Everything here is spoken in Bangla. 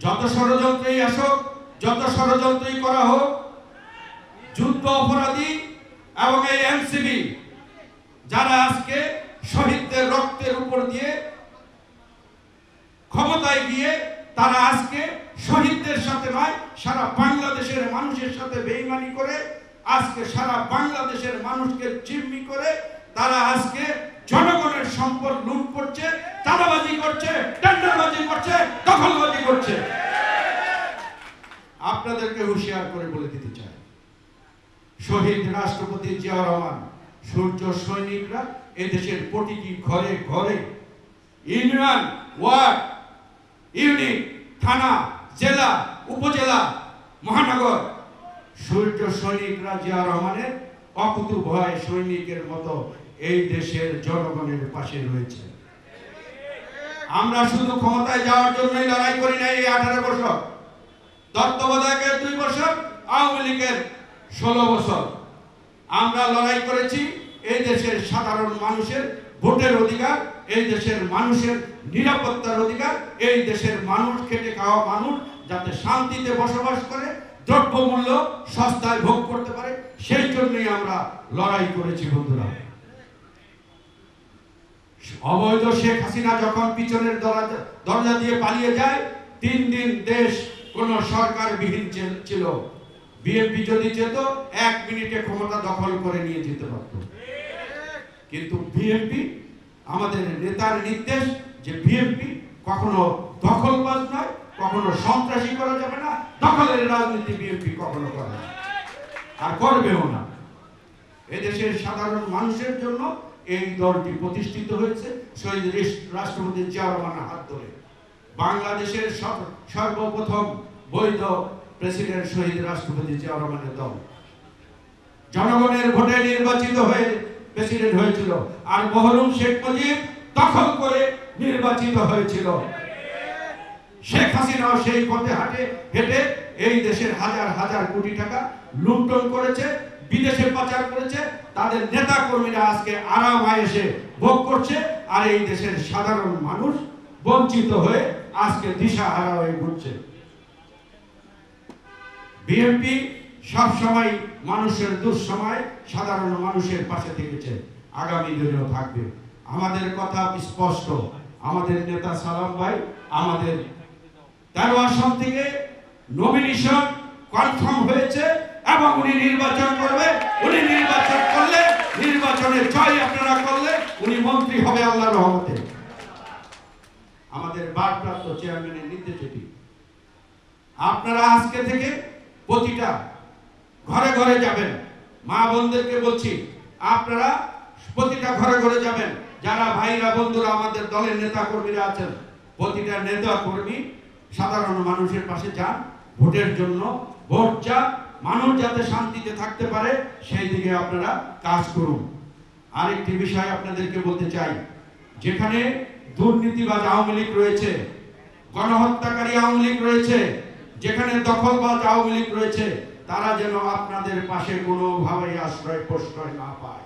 যত ষড়যন্ত্রই আসুক, যত ষড়যন্ত্রই করা হোক, যুদ্ধ অপরাধী এবং এই এনসিবি যারা আজকে শহীদদের রক্তের উপর দিয়ে ক্ষমতায় গিয়ে তারা আজকে শহীদদের সাথে নয়, সারা বাংলাদেশের মানুষের সাথে বেঈমানি করে আজকে সারা বাংলাদেশের মানুষকে জিম্মি করে তারা আজকে জনগণের সম্পদ লুট করছে, চাঁদাবাজি করছে, টেন্ডারবাজি করছে, দখলবাজি করছে। আপনাদেরকে হুঁশিয়ার করে বলে দিতে চাই, শহীদ রাষ্ট্রপতি জিয়াউর রহমান, সূর্য সৈনিকরা এদেশের প্রতিটি ঘরে ঘরে, ইউনিয়ন, ওয়ার্ড, ইউনিট, থানা, জেলা, উপজেলা, মহানগর, সূর্য সৈনিকরা জিয়াউর রহমানের অকুতু ভয় সৈনিকের মতো এই দেশের জনগণের পাশে রয়েছে। আমরা শুধু ক্ষমতায় যাওয়ার জন্যই লড়াই করি না। এই 18 বছর, তত্ত্বাবধায়কের 2 বছর, আওয়ামী লীগের 16 বছর আমরা লড়াই করেছি এই দেশের সাধারণ মানুষের ভোটের অধিকার, এই দেশের মানুষের নিরাপত্তার অধিকার, এই দেশের মানুষ, খেটে খাওয়া মানুষ যাতে শান্তিতে বসবাস করে, দ্রব্যমূল্য সস্তায় ভোগ করতে পারে, সেই জন্যই আমরা লড়াই করেছি। বন্ধুরা, অবৈধ শেখ হাসিনা যখন পিছনের দরজা দিয়ে পালিয়ে যায়, 3 দিন দেশ কোন সরকার বিহীন ছিল। বিএনপি যদি যেত 1 মিনিটে ক্ষমতা দখল করে নিয়ে যেতে পারত। কিন্তু বিএনপি, আমাদের নেতার নির্দেশ যে বিএনপি কখনো দখলবাজ নয়, কখনো সন্ত্রাসী করা যাবে না, দখলের রাজনীতি বিএনপি কখনো করে না আর করবেও না। এদেশের সাধারণ মানুষের জন্য এই দলটি প্রতিষ্ঠিত হয়েছে শহীদ রাষ্ট্রপতি জিয়াউর রহমানের হাত ধরে। বাংলাদেশের সর্বপ্রথম বৈধ প্রেসিডেন্ট শহীদ রাষ্ট্রপতি জিয়াউর রহমানের দল জনগণের ভোটে নির্বাচিত হয়ে প্রেসিডেন্ট হয়েছিল, আর মরহুম শেখ মুজিব দখল করে নির্বাচিত হয়েছিল। শেখ হাসিনাও সেই পথে হেঁটে এই দেশের হাজার হাজার কোটি টাকা লুণ্ঠন করেছে, বিদেশে পাচার করেছে। তাদের নেতা কর্মীরা আজকে আরাম আয়েশে ভোগ করছে, আর এই দেশের সাধারণ মানুষ বঞ্চিত হয়ে আজকে দিশাহারা হয়ে ঘুরছে। বিএনপি সবসময় মানুষের দুঃসময় সাধারণ মানুষের পাশে থেকেছে, আগামী দিনেও থাকবে। আমাদের কথা স্পষ্ট, আমাদের নেতা সালাম ভাই আমাদের 13 আসন থেকে নমিনেশন কনফার্ম হয়েছে এবং উনি নির্বাচন করবে। উনি নির্বাচন করলে, নির্বাচনে জয় আপনারা করলে উনি মন্ত্রী হবে আল্লাহর রহমতে। আমাদের ভারপ্রাপ্ত চেয়ারম্যানের নির্দেশ এটি। আপনারা আজকে থেকে প্রতিটা ঘরে ঘরে যাবেন। মা বোনদেরকে বলছি, আপনারা প্রতিটা ঘরে ঘরে যাবেন। যারা ভাইরা বন্ধুরা আমাদের দলের নেতা কর্মীরা আছেন, প্রতিটা নেতা কর্মী সাধারণ মানুষের পাশে যান, ভোটের জন্য ভোট চান, মানুষ যাতে শান্তিতে থাকতে পারে সেই দিকে আপনারা কাজ করুন। আরেকটি বিষয় আপনাদেরকে বলতে চাই, যেখানে দুর্নীতিবাজ আওয়ামী লীগ রয়েছে, গণহত্যাকারী আওয়ামী লীগ রয়েছে, যেখানে দখলবাজ আওয়ামী লীগ রয়েছে, তারা যেন আপনাদের পাশে কোনোভাবেই আশ্রয় প্রশ্রয় না পায়।